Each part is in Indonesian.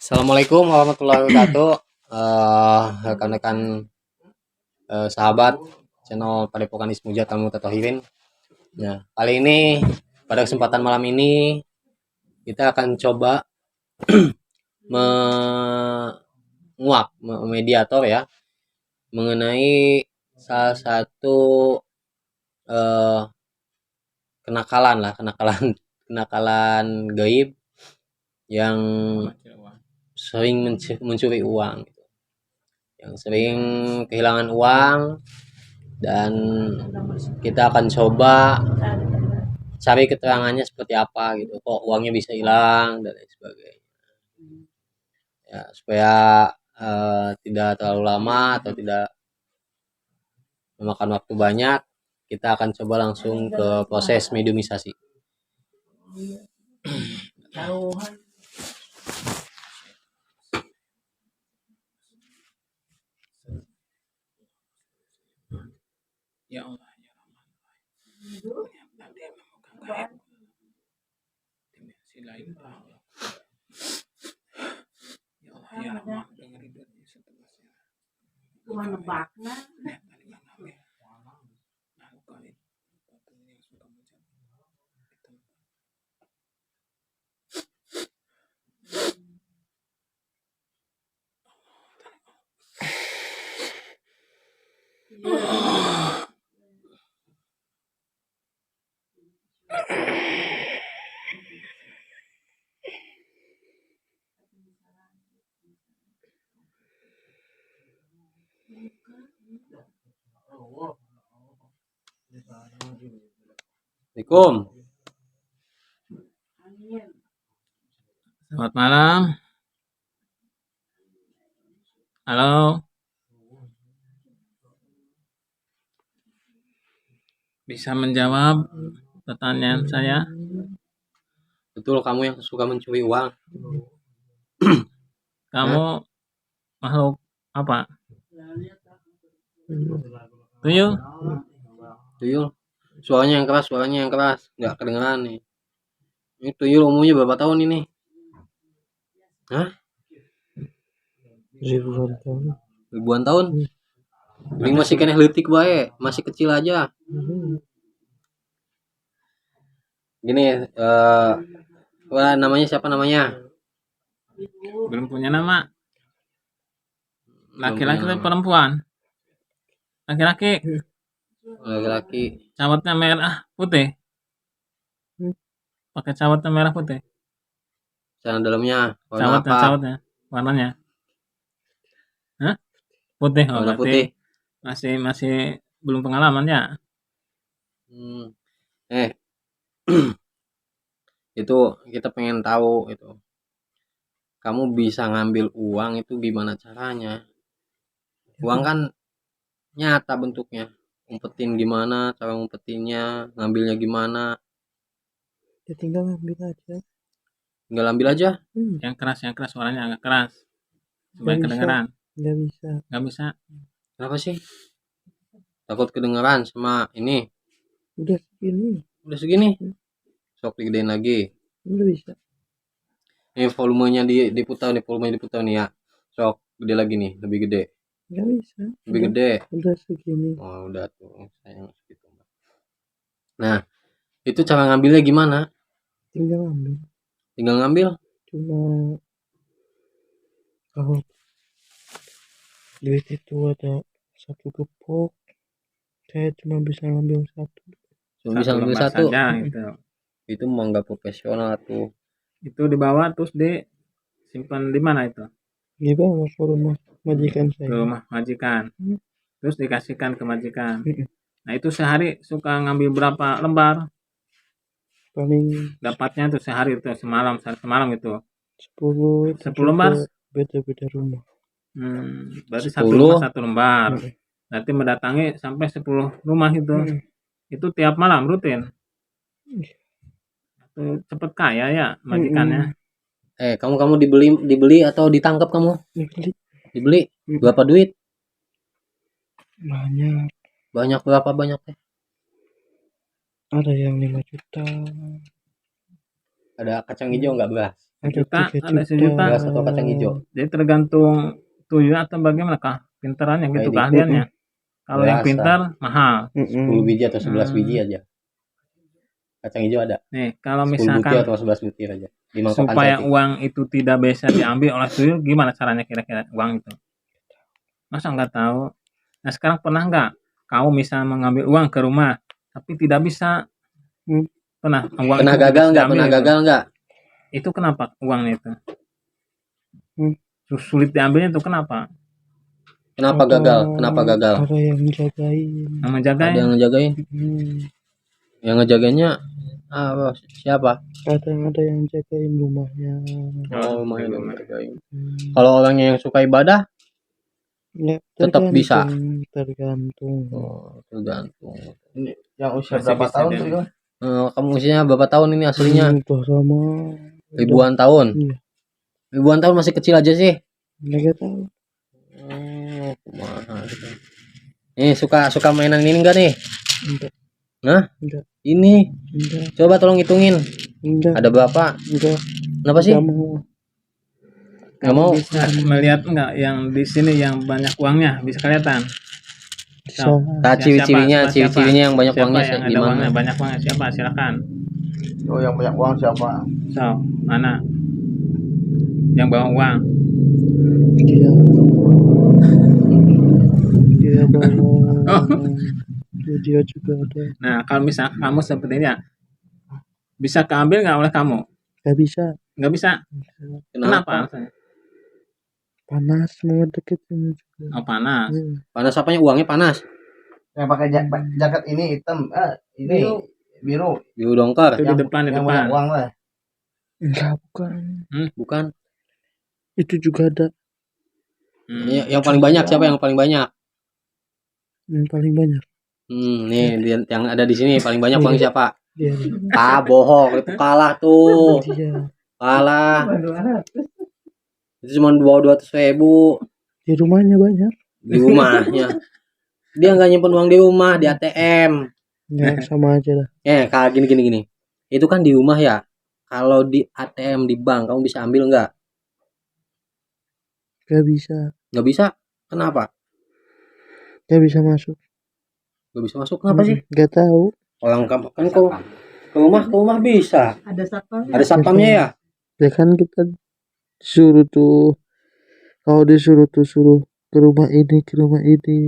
Assalamualaikum warahmatullahi wabarakatuh. Rekan-rekan sahabat channel Padepokan Ismuja Tamu Tatohirin. Nah, kali ini pada kesempatan malam ini kita akan coba menguak mediator ya mengenai salah satu kenakalan gaib yang sering mencuri uang, yang sering kehilangan uang, dan kita akan coba cari keterangannya seperti apa gitu, kok uangnya bisa hilang dan lain sebagainya ya, supaya tidak terlalu lama atau tidak memakan waktu banyak, kita akan coba langsung ke proses mediumisasi. Ya Allah, ya Rahman, gaib dimensi lain, ya Allah, ya Rahman, dengerin doa seterusnya. Cuma nebakna. Assalamualaikum. Selamat malam. Halo. Bisa menjawab pertanyaan saya? Betul, kamu yang suka mencuri uang? Kamu makhluk apa? Tuyul? Tuyul. Suaranya yang keras, nggak kedengeran nih. Ini tuyul umurnya berapa tahun ini? Hah? Ribuan tahun? Ini masih kena letik bae, masih kecil aja. Gini, namanya siapa namanya? Belum punya nama. Laki-laki atau perempuan? Laki-laki. Laki-laki. Cawatnya merah putih. Pakai cawatnya merah putih. Celana dalamnya warna apa? Cawatnya warnanya. Hah? Putih. Oh, warna berarti putih. masih belum pengalaman ya. Itu kita pengen tahu itu. Kamu bisa ngambil uang itu gimana caranya? Uang kan nyata bentuknya. Ngumpetin gimana, cara ngumpetinnya, ngambilnya gimana? Ya tinggal ambil aja. Tinggal ambil aja. Yang keras suaranya agak keras. Supaya kedengeran. Nggak bisa. Kenapa sih? Takut kedengeran sama ini. Udah segini. Sok digedein lagi. Udah bisa. Ini volumenya diputar nih ya. Sok gede lagi nih, lebih gede. Nggak bisa. Lebih gede. Udah segini. Oh, udah tuh. Sayang segitu. Nah, itu cara ngambilnya gimana? Tinggal ngambil. Cuma kalau duit itu ada satu gepok, saya cuma bisa ngambil satu. Cuma bisa ngambil satu. Saja, gitu. Itu mah nggak profesional tuh. Itu dibawa terus disimpan di mana itu? Dibawa ke rumah majikan saya. Ke rumah majikan. Terus dikasihkan ke majikan. Nah, itu sehari suka ngambil berapa lembar? Paling dapatnya tuh sehari itu semalam itu 10 lembar. Beda-beda rumah. Berarti satu 10. rumah satu lembar. Mm. Berarti mendatangi sampai 10 rumah itu. Mm. Itu tiap malam rutin. Itu cepet kaya ya majikannya. Kamu dibeli atau ditangkap kamu? Dibeli Dibeli. Mm. Berapa duit? banyak, Banyak berapa banyak teh? ada yang 5 juta, Ada kacang hijau nggak beras? ada Juta, 3 ada juta. sejuta. Beras atau kacang hijau? Jadi tergantung tuyul atau bagaimana kah pinterannya gitu, Kayak keahliannya. Kalau yang Berasa. pintar mahal. 10 biji atau 11 biji Hmm. aja. Kacang hijau ada. Nih, kalau 10 butir misalkan atau 11 butir aja. Di mangkokan supaya cacing. uang itu tidak bisa diambil oleh tuyul, gimana caranya kira-kira uang itu? Masa nggak tahu? Nah, sekarang pernah nggak kamu misalnya mengambil uang ke rumah, tapi tidak bisa? Hmm. Pernah uang Pernah itu gagal bisa nggak? diambil Pernah itu? gagal nggak? Itu kenapa uangnya itu? Hmm. Sulit diambilnya itu kenapa? Kenapa gagal? Kenapa gagal? Ada yang jagain. Yang menjaganya? Ada yang ngejagain. Yang ngejagainya siapa? Kadang ada yang jagain rumahnya. Oh, lumayan yang rumah. ngejagain. Hmm. Kalau orangnya yang suka ibadah, Ya, tetap bisa. Tergantung. Oh, tergantung. Ini yang usia Masih berapa bisa tahun dia. tuh? Kamu usianya berapa tahun ini aslinya? Udah lama. Ribuan tahun. Iya. Ribuan tahun masih kecil aja sih. Nggak tahu. Oh, kumaha gitu. Nih suka mainan ini enggak nih? Enggak. Nah, Enggak. ini Enggak. coba tolong hitungin. Enggak. Ada berapa? Enggak. Kenapa sih? Enggak mau. Nggak mau? Bisa melihat nggak yang di sini yang banyak uangnya bisa kelihatan? Bisa. Nah, ciri-cirinya, Siapa? ciri-cirinya yang banyak Siapa uangnya yang ada gimana? uangnya, banyak uangnya siapa? Silakan. Oh, yang banyak uang siapa? So, mana? Yang bawa uang. Dia. Dia bawa. Oh. Dia juga ada. Nah, kalau misal kamu seperti ini ya, bisa keambil nggak oleh kamu? Nggak bisa. Nggak bisa. Kenapa? Alasannya? Panas mau deket ini juga. Oh, panas. Panas apanya? Uangnya panas. Yang pakai jaket ini hitam, ini biru. Biru dongkar. Itu di depan, di Yang depan. banyak uang lah. Enggak, bukan. Bukan. Itu juga ada. Yang paling banyak siapa yang paling banyak? Yang paling banyak. Nih yang ada di sini paling banyak uang siapa? Dia. Bohong, itu kalah tuh. Dia. Kalah. Itu cuma 200.000 Di rumahnya banyak. di rumahnya. Dia nggak nyimpen uang di rumah, di ATM. Ya, sama aja lah. Kalau gini. Itu kan di rumah ya. Kalau di ATM di bank kamu bisa ambil nggak? Nggak bisa. Nggak bisa. Kenapa? Nggak bisa masuk. Nggak bisa masuk kenapa sih? Nggak tahu. Orang kamu kan ke rumah bisa. Ada satpam. Ada satpamnya ya? Ya kan kita disuruh tuh. Kalau disuruh tuh suruh ke rumah ini, ke rumah ini.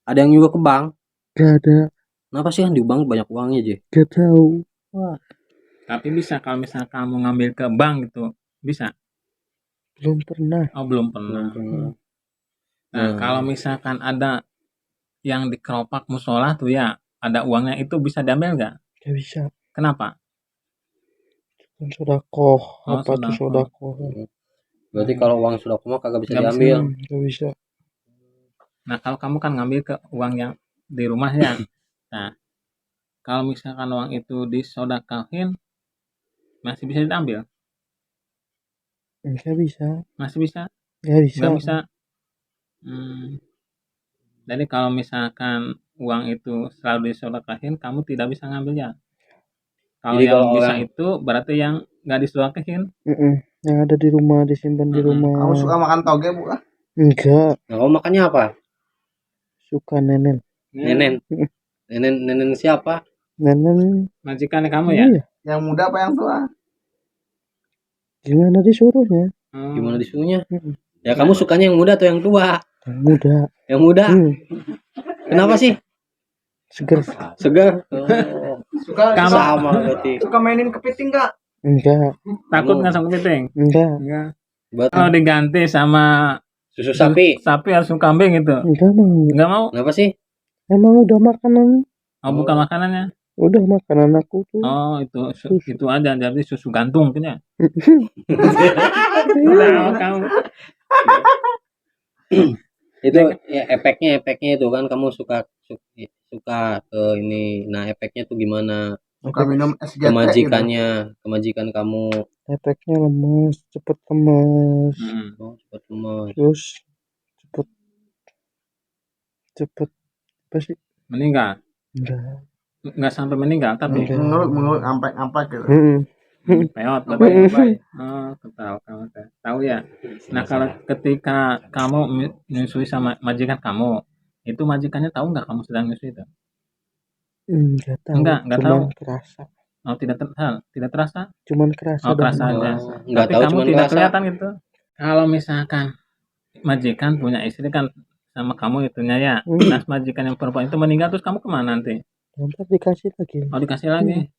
Ada yang juga ke bank? Nggak ada. Kenapa sih kan di bank banyak uangnya aja? Nggak tahu. Tapi bisa kalau misalnya kamu ngambil ke bank gitu, bisa? Belum pernah. Oh, belum pernah. Nah, kalau misalkan ada yang di keropak musola tuh ya, ada uangnya itu bisa diambil nggak? Nggak bisa. Kenapa? Kan sodakoh. Oh, Apa tuh sodakoh? Berarti kalau uang sudah kemana kagak bisa Nggak bisa. diambil. Nggak bisa. Nah, kalau kamu kan ngambil ke uang yang di rumah ya. Nah, kalau misalkan uang itu disodakohin, masih bisa diambil? Nggak bisa. Masih bisa? Nggak bisa. Nggak bisa. Jadi kalau misalkan uang itu selalu disodakohin, kamu tidak bisa ngambilnya. Kalau Jadi yang kalau bisa orang- itu berarti yang nggak disodakohin. Yang ada di rumah, disimpan di rumah. Kamu suka makan toge, Bu? Enggak. Nah, kamu makannya apa? Suka nenen. Nenen siapa? Nenen. Majikan kamu ya? Iya. Yang muda apa yang tua? Gimana disuruhnya? Gimana disuruhnya? Mm-mm. Ya kamu sukanya yang muda atau yang tua? Yang muda. Yang muda. Kenapa sih? Seger. Segar. Suka Kamu Sama berarti. suka mainin kepiting nggak? Enggak. takut nggak sama kepiting? Enggak. Enggak. Buat Kalau diganti sama susu sapi. sapi atau kambing itu, Enggak mau. nggak mau? Kenapa sih? Emang udah makanan. Oh, bukan makanannya. Udah makanan aku tuh. Oh, itu aja, jadi susu gantung punya. Iya. Udah, kamu Itu ya efeknya itu kan kamu suka ke ini. Nah, efeknya tuh gimana? Suka minum es Ke GT gitu. majikan kamu. Efeknya lemes, cepet lemes, Oh, cepat lemas. terus cepet cepet apa sih? Meninggal? Enggak. Sampai meninggal tapi Menurut amplek gitu. peot Lebay, berarti. lebay. Oh, tahu kamu tahu ya. Nah, kalau ketika kamu menyusui sama majikan kamu, itu majikannya tahu nggak kamu sedang menyusui itu? Enggak tahu, Enggak cuman tahu. kerasa. Oh, tidak terasa? Cuman kerasa Oh, doang. kerasa aja. Nggak Tapi tahu, kamu cuman tidak kerasa. kelihatan gitu. Kalau misalkan majikan punya istri kan sama kamu itunya ya. Nah, majikan yang perempuan itu meninggal terus kamu kemana nanti? Nanti dikasih lagi. Oh, dikasih lagi?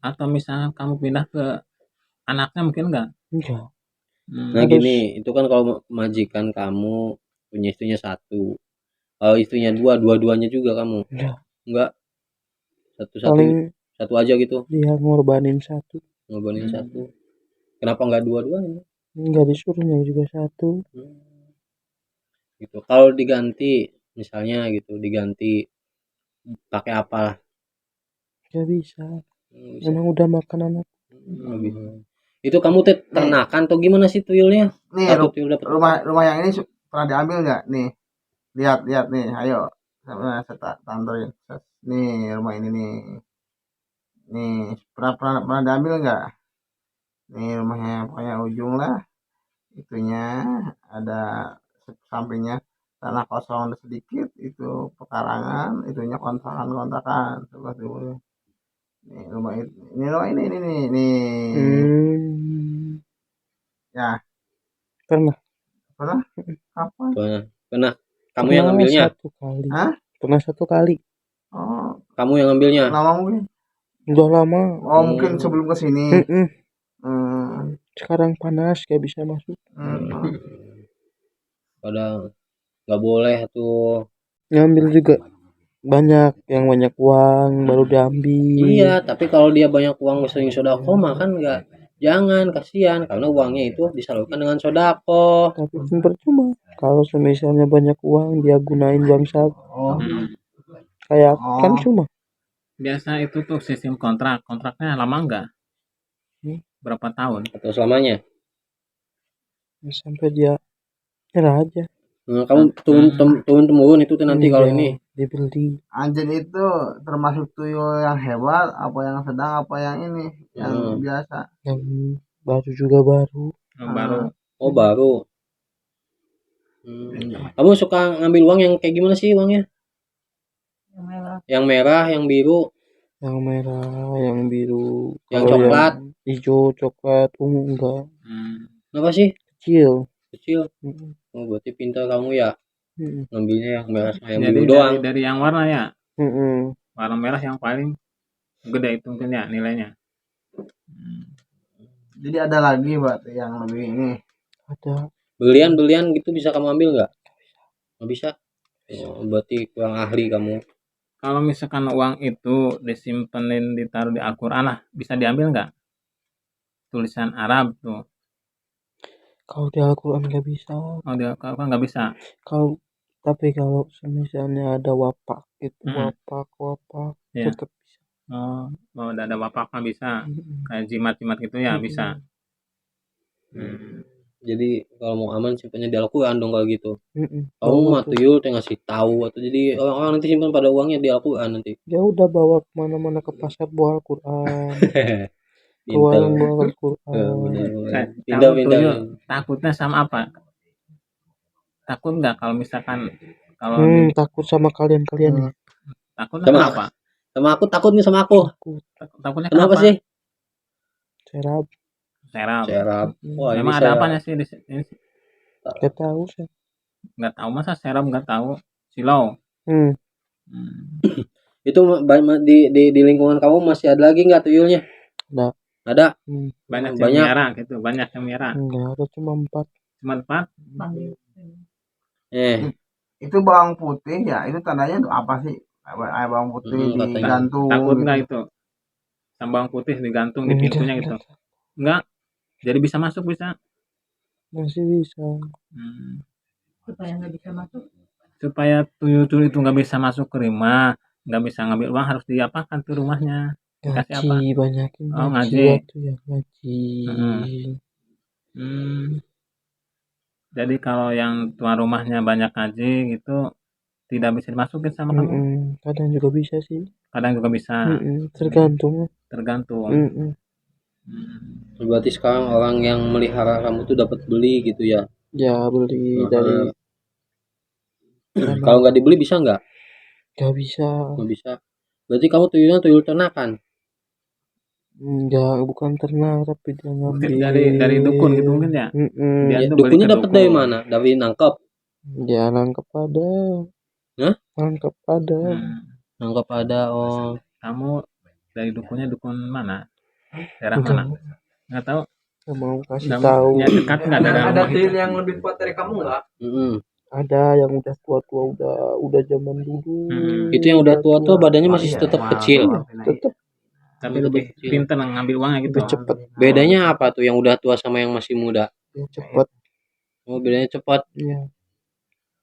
Atau misalnya kamu pindah ke anaknya mungkin enggak? Enggak. Nah, gini, itu kan kalau majikan kamu punya istrinya satu. Kalau istrinya dua-duanya juga kamu. Enggak. Satu aja gitu. Dia ngorbanin satu. Satu. Kenapa enggak dua-duanya? Enggak disuruhnya juga satu. Gitu. Kalau diganti misalnya gitu, diganti pakai apa lah? Enggak bisa. Emang udah makan anak. Itu kamu ternakan atau gimana sih tuyulnya? Nih, rumah yang ini pernah diambil nggak? Nih, lihat nih, ayo. Saya tantorin. Nih, rumah ini nih. Nih, pernah diambil nggak? Nih, rumahnya pokoknya ujung lah. Itunya ada sampingnya tanah kosong sedikit, itu pekarangan, itunya kontrakan sebelah timur. Nih, rumah ini. Ya. Pernah. Kapan? Pernah. Kamu yang ngambilnya? Pernah satu kali. Oh, kamu yang ngambilnya? lama mungkin. Udah lama. Oh, mungkin sebelum kesini. Sekarang panas gak bisa masuk. Padahal nggak boleh tuh. Ngambil juga banyak yang banyak uang baru diambil. Iya, tapi kalau dia banyak uang sering sodako mah kan nggak, jangan, kasihan, karena uangnya itu disalurkan dengan sodako. Tapi kan percuma kalau misalnya banyak uang dia gunain bangsat. Kayak kan cuma. Biasa itu tuh sistem kontraknya lama enggak? Berapa tahun? Atau selamanya? Sampai dia nyerah aja. Nah, kamu turun temurun itu tuh nanti kalau ini dibeli. Anjing itu termasuk tuyul yang hebat, apa yang sedang, apa yang ini, yang biasa? Yang baru juga baru. Oh, baru. Kamu suka ngambil uang yang kayak gimana sih uangnya? Yang merah, yang biru. Yang merah, yang biru. Yang coklat? Hijau, coklat, ungu enggak. Apa sih? Kecil. Oh, berarti pintar kamu ya. Ngambilnya yang merah sama yang jadi biru doang. Dari yang warna ya. Warna merah yang paling gede itu mungkin ya nilainya. Jadi ada lagi berarti yang lebih ini. Ada. Belian gitu bisa kamu ambil nggak? Nggak bisa. Oh, berarti kurang ahli kamu. Kalau misalkan uang itu disimpenin ditaruh di Al-Quran lah, bisa diambil nggak? Tulisan Arab tuh. Kalau di Al-Quran nggak bisa. Oh, di Al-Quran nggak bisa. Tapi kalau misalnya ada wapak itu wapak tetap bisa. Oh, ada wapak mah bisa. Kayak jimat gitu ya bisa. Jadi kalau mau aman simpannya di Al-Quran dong kalau gitu. Kamu Bawa mah tuyul ngasih tahu atau jadi orang-orang nanti simpan pada uangnya di Al-Quran nanti. Ya udah bawa kemana-mana ke pasar bawa Al-Quran. Bawa Al-Quran. Pindah. Takutnya sama apa? Takut nggak kalau misalkan takut sama kalian nih. Takutnya sama apa? Sama aku takut nih sama aku. Takutnya kenapa sih? Serap. Wah, memang ada apanya sih di sini? Gak tahu sih. Nggak tahu, masa serap nggak tahu? Silau. Itu di lingkungan kamu masih ada lagi nggak tuyulnya? Ada. Banyak yang merah gitu, banyak yang merah. Enggak, ada cuma 4. Cuma 4? Itu bawang putih ya, itu tandanya itu apa sih? Bawang putih digantung. Takut nggak itu? Sama bawang putih digantung di pintunya gitu? Enggak. Jadi bisa masuk bisa. Masih bisa. Hmm. supaya nggak bisa masuk. Supaya tuyul-tuyul itu nggak bisa masuk ke rumah, nggak bisa ngambil uang, harus diapakan tuh rumahnya? Dikasih apa? Ngaji, banyakin Oh, ngaji ngaji. waktu ya, ngaji. Hmm. Jadi kalau yang tuan rumahnya banyak ngaji gitu tidak bisa dimasukin sama kamu? Kadang juga bisa sih. Kadang juga bisa, Tergantung. tergantung. Mm-mm. Berarti sekarang orang yang melihara kamu tuh dapat beli gitu ya? Ya beli dari Kalau nggak dibeli bisa nggak? nggak bisa. Nggak bisa. Berarti kamu tuyulnya tuyul ternakan? Enggak, bukan ternak tapi dia Mungkin ngambil dari dukun gitu mungkin ya? Dia Ya, tuh beli dukunnya ke dapat dari dukun. mana? Dari nangkep? Dia nangkep ada. Hah? Nangkep ada. Nangkep ada. Oh, Kamu dari dukunnya dukun mana? Daerah Enggak, mana? Nggak tahu. nggak mau kasih Nggak, tahu. ya dekat nggak daerah Ada rumah itu? tuyul yang lebih kuat dari kamu nggak? Ada yang udah tua-tua, udah zaman dulu. Itu yang udah tua-tua badannya masih tetap kecil. Tetap Tapi lebih pintar ngambil uangnya gitu. lebih cepat. Bedanya apa tuh yang udah tua sama yang masih muda? Ya cepat. Oh, bedanya cepat. Iya.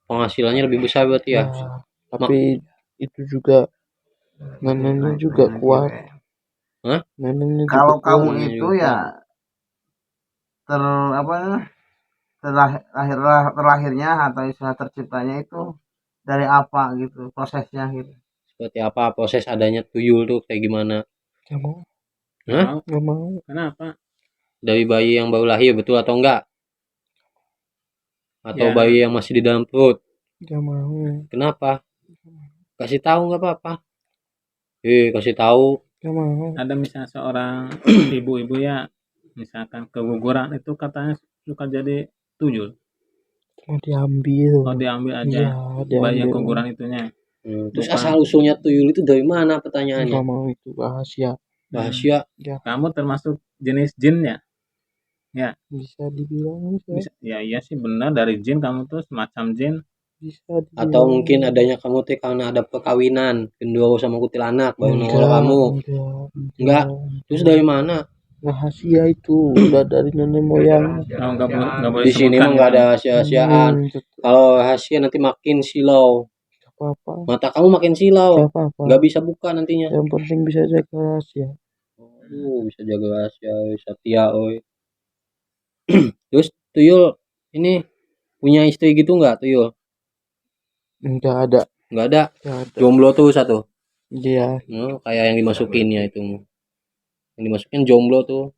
Penghasilannya lebih besar berarti ya? Ya, tapi itu juga neneknya juga kuat. Hah? Neneknya juga Kalau kuat. kamu itu ya terlahirnya atau istilah terciptanya itu dari apa gitu prosesnya gitu. Seperti apa proses adanya tuyul tuh kayak gimana? Nggak mau. Hah? Nggak mau. Kenapa? Dari bayi yang baru lahir betul atau enggak? Atau Ya. bayi yang masih di dalam perut? Nggak mau. Kenapa? Kasih tahu nggak apa-apa. Kasih tahu. Nggak mau. Ada misalnya seorang ibu-ibu ya, misalkan keguguran itu katanya suka jadi tuyul. Mau diambil. Oh, diambil Iya, aja bayi yang diambil. keguguran itunya. Terus Bukan. asal usulnya tuyul itu dari mana pertanyaannya? Nggak mau, itu rahasia. Rahasia. Ya, Kamu termasuk jenis jin ya? Ya, bisa dibilang bisa. bisa. Ya iya sih benar, dari jin kamu tuh semacam jin. Bisa dibilang. Atau mungkin adanya kamu tuh karena ada perkawinan genderuwo sama kuntilanak baru nongol kamu. Enggak. Terus dari mana? Rahasia itu udah dari nenek moyang. Oh, nggak boleh Di sini mah sebutkan nggak gitu. ada rahasia-rahasiaan. Kalau rahasia nanti makin silau. Gak apa-apa. Mata kamu makin silau. Gak apa-apa. Nggak bisa buka nantinya. Yang penting bisa jaga rahasia. Bisa jaga rahasia, Satya, oi. Terus tuyul ini punya istri gitu nggak tuyul? Nggak ada. Nggak ada. Nggak ada. Jomblo tuh satu. Iya. Kayak yang dimasukin ya itu. Yang dimasukin jomblo tuh.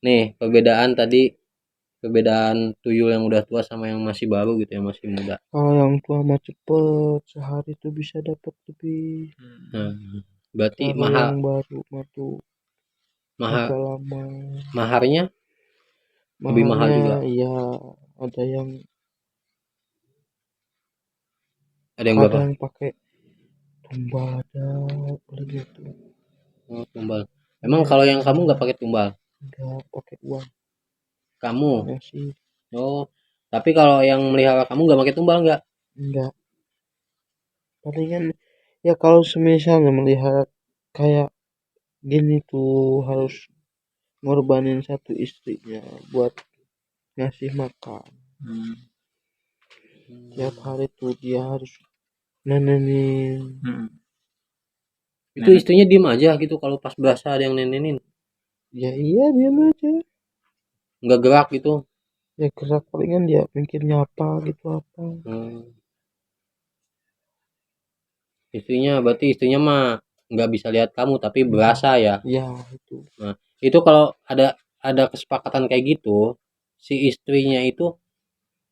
Nih perbedaan tuyul yang udah tua sama yang masih baru gitu, yang masih muda. Kalau yang tua mah cepet, sehari tuh bisa dapat lebih. Nah, berarti Kalau mahal. yang baru mah tuh agak lama. Maharnya lebih mahal juga. Iya, ada yang berapa? kadang pakai tumbal, ada begitu. Tumbal. Emang kalau yang kamu nggak pakai tumbal? Nggak pakai uang. Kamu? Ya sih. Oh, tapi kalau yang melihara kamu nggak pakai tumbal nggak? Enggak. Palingan ya kalau semisalnya melihara kayak gini tuh harus ngorbanin satu istrinya buat ngasih makan. Tiap hari tuh dia harus nenenin. Itu istrinya diem aja gitu kalau pas berasa ada yang nenenin? Ya iya, diam aja. Nggak gerak gitu? Ya gerak, palingan dia mikirnya apa gitu apa. Berarti istrinya mah nggak bisa lihat kamu tapi berasa ya? Ya itu. Nah, itu kalau ada kesepakatan kayak gitu, si istrinya itu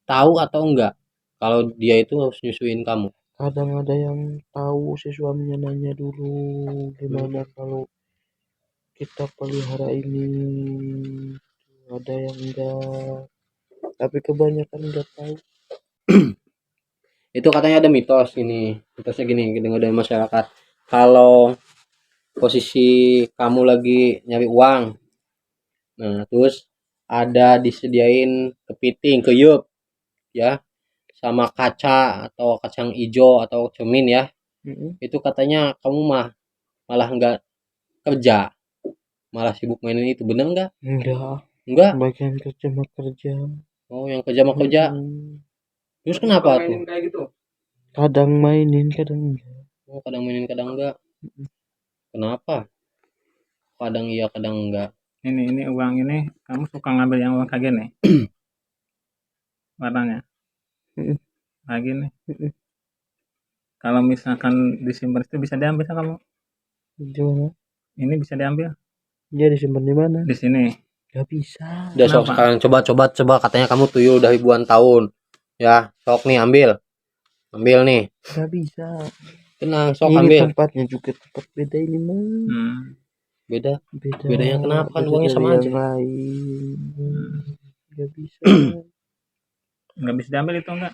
tahu atau enggak kalau dia itu harus nyusuin kamu? Kadang ada yang tahu, si suaminya nanya dulu gimana kalau kita pelihara ini. Ada yang enggak, tapi kebanyakan enggak tahu. Itu katanya ada mitosnya gini dengar dari masyarakat, kalau posisi kamu lagi nyari uang, nah terus ada disediain kepiting, keyup ya, sama kaca atau kacang hijau atau cermin ya, itu katanya kamu malah nggak kerja, malah sibuk mainin itu, bener nggak? Enggak. Enggak. Bagian kerja mah kerja. Oh, yang kerja mah kerja. Terus kenapa tuh? Mainin kayak gitu. Kadang mainin, kadang enggak. Oh, kadang mainin kadang enggak. Kenapa? Kadang iya, kadang enggak. Ini uang ini kamu suka ngambil yang uang kayak gini warnanya Mm-mm. kayak gini. Mm-mm. Kalau misalkan disimpan itu bisa diambil sama kamu. Di mana? Ini bisa diambil Dia disimpan di mana? di sini. Gak bisa. Udah sok Kenapa? sekarang coba katanya kamu tuyul udah ribuan tahun. Ya, sok nih ambil. Ambil nih. Gak bisa. Tenang, sok Ini ambil. tempatnya juga tempat beda ini mah. Beda. Beda. Bedanya kenapa? Kan Beda uangnya dari sama yang aja. lain. Gak bisa. Nggak bisa diambil itu enggak?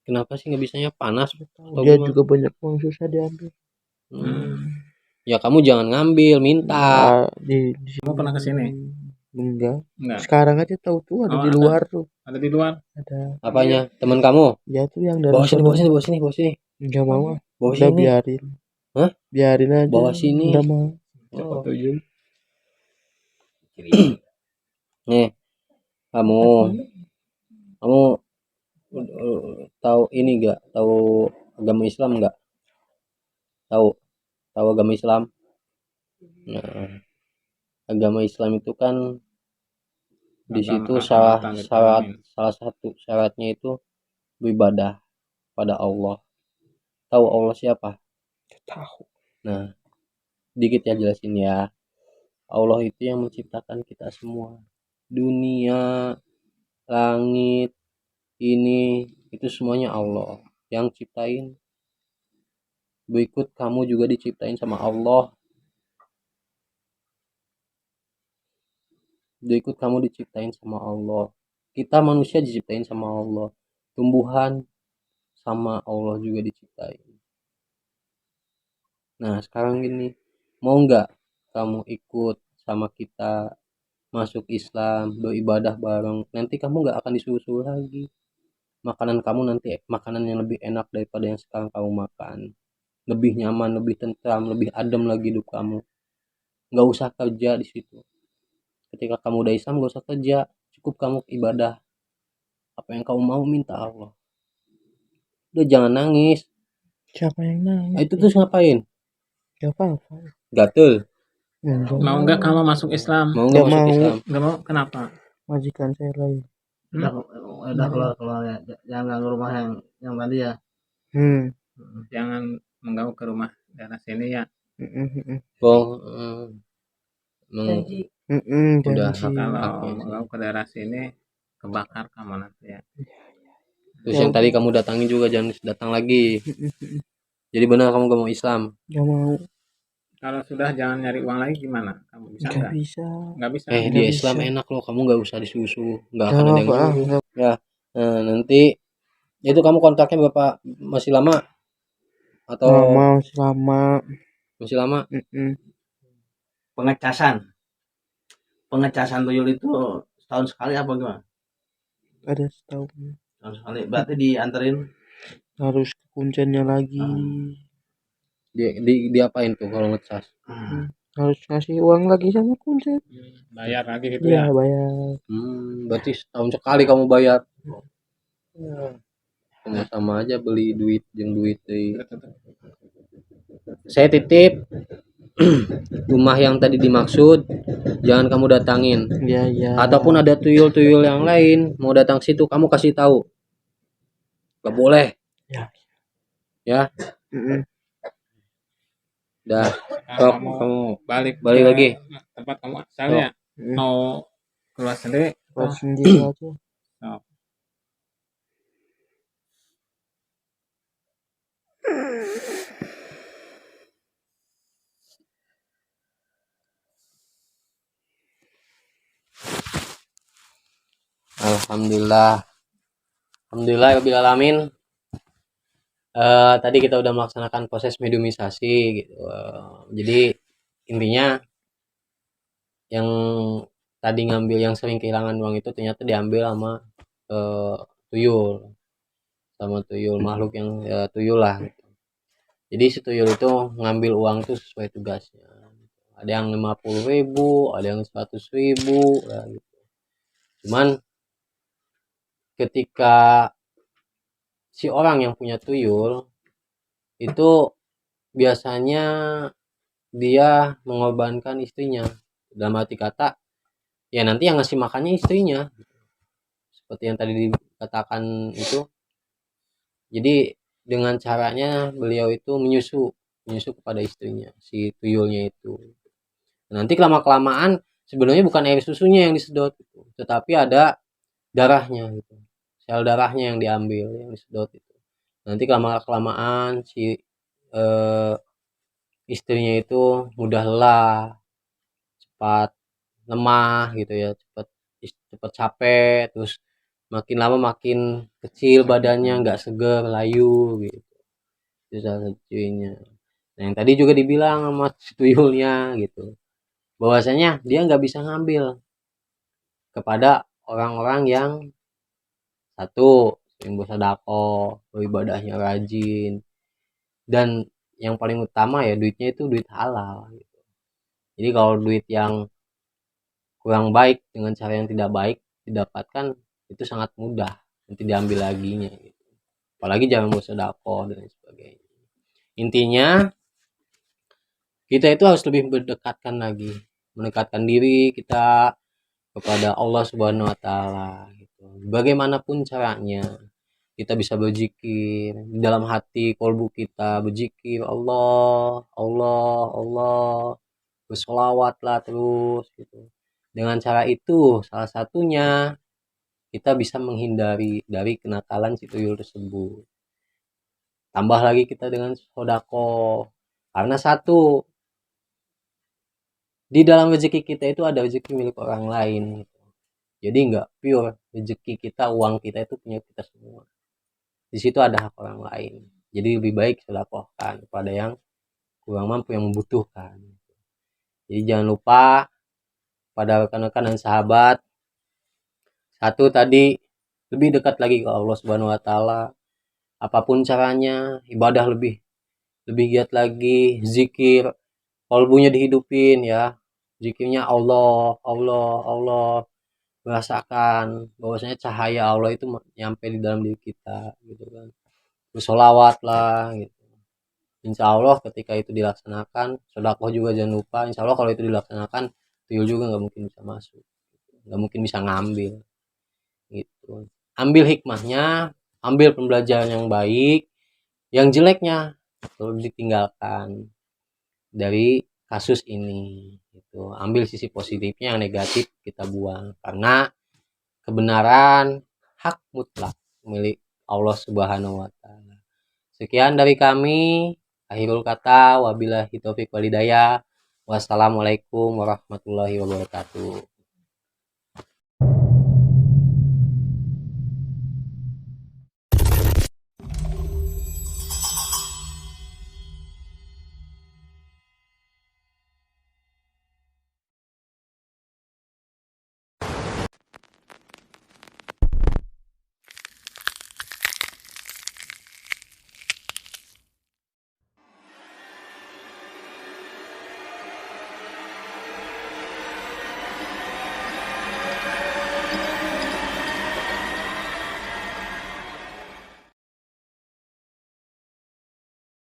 Kenapa sih nggak bisanya? Panas atau Dia gimana? juga banyak uang susah diambil. Ya kamu jangan ngambil, minta. Ah, di Kamu pernah ke sini? Enggak. Enggak. Sekarang aja tahu tuh ada Oh, di ada. luar tuh. Ada di luar. Ada. Apanya? Teman kamu? Ya tuh yang dari Bawa sini, sana. bawa sini, bawa sini, bawa sini. Enggak mau ah. Bawa Udah sini. biarin. Hah? Biarin aja. Bawa sini. Enggak mau. Oh. Tuyul. Nih, kamu tahu ini enggak? Tahu agama Islam enggak? Tahu agama Islam? Nah, agama Islam itu kan di situ salah satu syaratnya itu beribadah pada Allah. Tahu Allah siapa? Tahu. Nah, dikit ya jelasin ya. Allah itu yang menciptakan kita semua. Dunia, langit, ini itu semuanya Allah yang ciptain. Berikut kamu juga diciptain sama Allah. Berikut kamu diciptain sama Allah. Kita manusia diciptain sama Allah. Tumbuhan sama Allah juga diciptain. Nah sekarang gini, mau nggak kamu ikut sama kita masuk Islam, beribadah bareng? Nanti kamu nggak akan disuruh-suruh lagi. Makanan kamu nanti makanan yang lebih enak daripada yang sekarang kamu makan. Lebih nyaman, lebih tentram, lebih adem lagi hidup kamu. Nggak usah kerja di situ. Ketika kamu udah Islam nggak usah kerja, cukup kamu ibadah. Apa yang kamu mau minta Allah. Udah jangan nangis. Siapa yang nangis? Itu terus ngapain? Gak apa-apa. Gatel. Mau enggak kamu masuk Islam? Mau nggak Nggak masuk mau. Islam? Enggak mau. Kenapa? Majikan saya lain. Udah keluar ya. Jangan ganggu rumah yang tadi ya. Jangan mengganggu ke rumah daerah sini ya. Oh, Janji. udah Janji. Kalau haknya sih. mengganggu ke daerah sini kebakar kamu nanti ya. Terus yang tadi kamu datangin juga jangan datang lagi. Jadi benar kamu gak mau Islam? Gak mau. Kalau sudah jangan nyari uang lagi gimana? Kamu bisa Gak enggak? bisa. Enggak bisa. Di Nggak Islam bisa. enak loh, kamu nggak usah disusu, nggak Gak akan ada yang apa-apa. nyuruh. Ya, nah, nanti itu kamu kontaknya berapa? Masih lama? Atau Lama, masih lama. masih lama? Pengecasan tuyul itu setahun sekali apa gimana? Ada setahun. Setahun sekali. Berarti dianterin Harus ke kunciannya lagi. Diapain tuh kalau ngecas? Harus ngasih uang lagi sama kuncian. Bayar lagi gitu Iya, ya. bayar. Berarti setahun sekali kamu bayar. Sama aja beli duit yang duit deh. Saya titip rumah yang tadi dimaksud jangan kamu datangin. Iya. Ataupun ada tuyul-tuyul yang lain mau datang situ kamu kasih tahu. Gak boleh. Ya. Dah. Kamu balik lagi. Tempat kamu asal ya. Mau keluar sendiri. Keluar sendiri aja. Alhamdulillah rabbil alamin. Tadi kita udah melaksanakan proses mediumisasi gitu. Jadi intinya yang tadi ngambil yang sering kehilangan uang itu ternyata diambil sama tuyul makhluk yang tuyul lah gitu. Jadi si tuyul itu ngambil uang itu sesuai tugasnya. Ada yang 50.000, ada yang 100.000 ya, gitu. Cuman ketika si orang yang punya tuyul itu biasanya dia mengorbankan istrinya, dalam arti kata ya nanti yang ngasih makannya istrinya, seperti yang tadi dikatakan itu. Jadi dengan caranya beliau itu menyusu kepada istrinya si tuyulnya itu. Nanti kelamaan sebenarnya bukan air susunya yang disedot gitu, tetapi ada darahnya gitu, sel darahnya yang diambil, yang disedot itu. Nanti kelamaan si istrinya itu mudah lelah, cepat lemah gitu ya, cepat capek, terus makin lama makin kecil badannya, nggak seger, layu gitu. Itu salah satunya. Nah yang tadi juga dibilang sama si tuyulnya gitu, bahwasanya dia nggak bisa ngambil kepada orang-orang yang satu sering bersedekah, beribadahnya rajin, dan yang paling utama ya duitnya itu duit halal gitu. Jadi kalau duit yang kurang baik dengan cara yang tidak baik didapatkan itu sangat mudah nanti diambil laginya gitu. Apalagi jangan bersedekah dan lain sebagainya. Intinya kita itu harus lebih mendekatkan diri kita kepada Allah Subhanahu wa taala gitu. Bagaimanapun caranya kita bisa berzikir di dalam hati kolbu kita, berzikir Allah, Allah, Allah, bersolawatlah terus gitu. Dengan cara itu salah satunya kita bisa menghindari dari kenakalan si tuyul tersebut. Tambah lagi kita dengan sodako, karena satu, di dalam rezeki kita itu ada rezeki milik orang lain gitu. Jadi nggak pure rezeki kita, uang kita itu punya kita semua. Di situ ada hak orang lain. Jadi lebih baik sedekahkan kepada yang kurang mampu, yang membutuhkan. Jadi jangan lupa pada rekan-rekan dan sahabat, satu tadi lebih dekat lagi ke Allah Subhanahu wa taala. Apapun caranya, ibadah lebih giat lagi, zikir, kolbunya dihidupin ya. Zikirnya Allah, Allah, Allah. Merasakan bahwasanya cahaya Allah itu nyampe di dalam diri kita gitu kan. Bersolawat lah gitu. Insya Allah ketika itu dilaksanakan, sedekah juga jangan lupa. Insya Allah kalau itu dilaksanakan, tuyul juga nggak mungkin bisa masuk, nggak mungkin bisa ngambil gitu. Ambil hikmahnya, ambil pembelajaran yang baik, yang jeleknya perlu ditinggalkan dari kasus ini gitu. Ambil sisi positifnya, yang negatif kita buang, karena kebenaran hak mutlak milik Allah Subhanahu wa taala. Sekian dari kami. Akhirul kata, wabillahi taufik walhidayah. Wassalamualaikum warahmatullahi wabarakatuh.